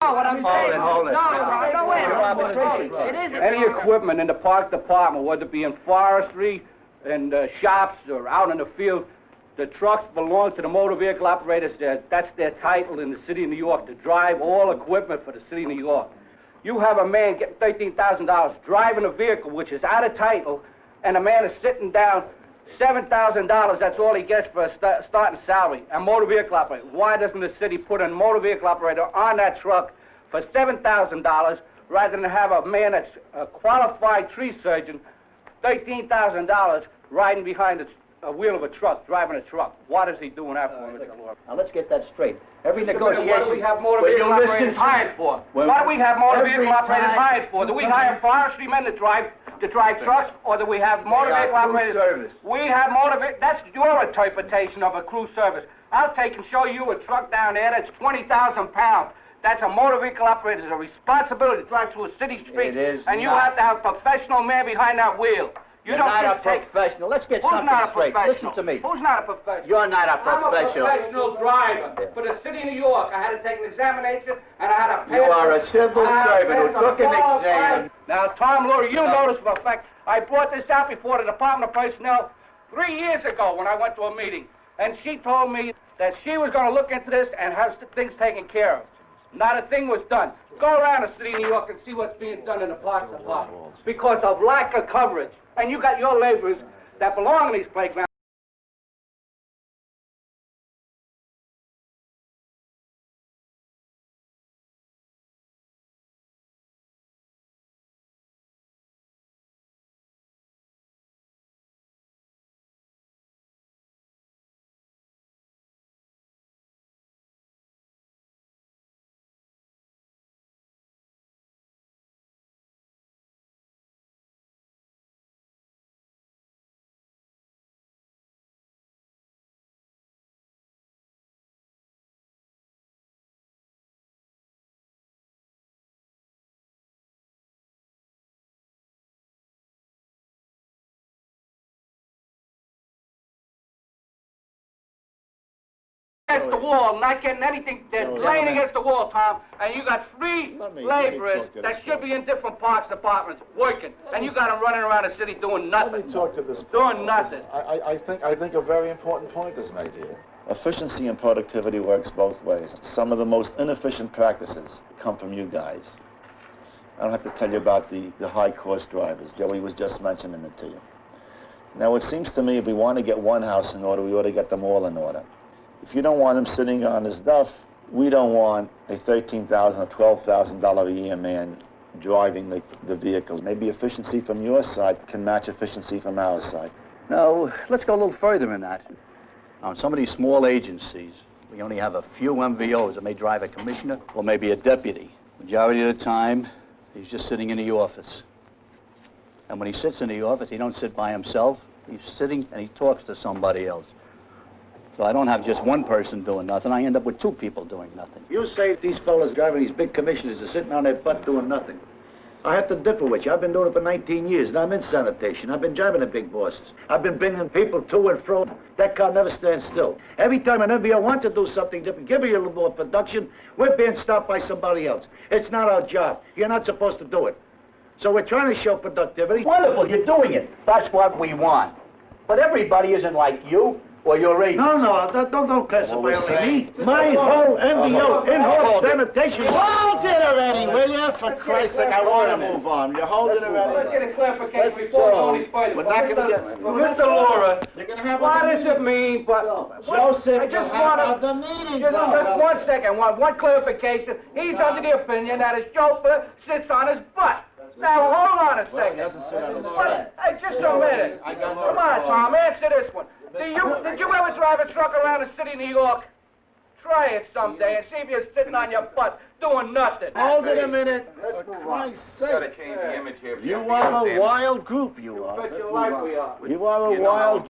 What I'm saying. Hold it. No, wait a minute. It isn't. Any equipment in the park department, whether it be in forestry, in shops, or out in the field, the trucks belong to the motor vehicle operators. That's their title in the city of New York, to drive all equipment for the city of New York. You have a man getting $13,000 driving a vehicle which is out of title, and a man is sitting down $7,000, that's all he gets for a starting salary, a motor vehicle operator. Why doesn't the city put a motor vehicle operator on that truck for $7,000 rather than have a man that's a qualified tree surgeon, $13,000, riding behind a wheel of a truck, driving a truck? What is he doing that for, Mr. Lord? Now, let's get that straight. Every negotiation... What do we have motor vehicle operators hired for? What do we have motor vehicle operators hired for? Do we hire forestry men to drive trucks, or do we have motor vehicle operators? Service. We have that's your interpretation of a crew service. I'll take and show you a truck down there that's 20,000 pounds. That's a motor vehicle operator. It's a responsibility to drive through a city street. It is and you not. have to have a professional man behind that wheel. You're not a professional. Let's get something straight. Listen to me. Who's not a professional? You're not a I'm a professional. professional driver. For the city of New York, I had to take an examination, and I had to pass. You are a civil servant who took an exam. Now, Tom Lurie, you notice for a fact, I brought this out before the Department of Personnel 3 years ago when I went to a meeting, and she told me that she was going to look into this and have things taken care of. Not a thing was done. Go around the city of New York and see what's being done in the parks department because of lack of coverage. And you got your laborers that belong in these playgrounds. Against the wall, not getting anything. They're laying against the wall, Tom. And you got three laborers that should be in different parks departments working, and you got them running around the city doing nothing. Let me talk to this. Doing nothing. I think a very important point is made here. Efficiency and productivity works both ways. Some of the most inefficient practices come from you guys. I don't have to tell you about the high-cost drivers. Joey was just mentioning it to you. Now, it seems to me if we want to get one house in order, we ought to get them all in order. If you don't want him sitting on his duff, we don't want a $13,000 or $12,000 a year man driving the vehicles. Maybe efficiency from your side can match efficiency from our side. No, let's go a little further than that. Now, in some of these small agencies, we only have a few MVOs that may drive a commissioner or maybe a deputy. Majority of the time, he's just sitting in the office. And when he sits in the office, he don't sit by himself. He's sitting and he talks to somebody else. So I don't have just one person doing nothing. I end up with two people doing nothing. You say these fellas driving these big commissioners are sitting on their butt doing nothing. I have to differ with you. I've been doing it for 19 years, and I'm in sanitation. I've been driving the big bosses. I've been bringing people to and fro. That car never stands still. Every time an MBO wants to do something different, give me a little more production, we're being stopped by somebody else. It's not our job. You're not supposed to do it. So we're trying to show productivity. Wonderful, you're doing it. That's what we want. But everybody isn't like you. Or your age. No, don't classify only me. My whole MBO, in-house sanitation. Hold it already, will you? For Christ's sake, I want to move on. You're holding it already. Let's get a clarification before we go any further. We're not going to get... Mr. Laura, You're going to have what does it mean, but... Joseph, I just want the meeting. just 1 second, one clarification. He's under the opinion that his chauffeur sits on his butt. Now, hold on a second. Hey, just a minute. Come on, Tom, answer this one. Did you ever drive a truck around the city of New York? Try it someday and see if you're sitting on your butt doing nothing. Hold it a minute. For Christ's sake. Gotta change the image here. You are a wild group, you are. Bet your life we are. You are a wild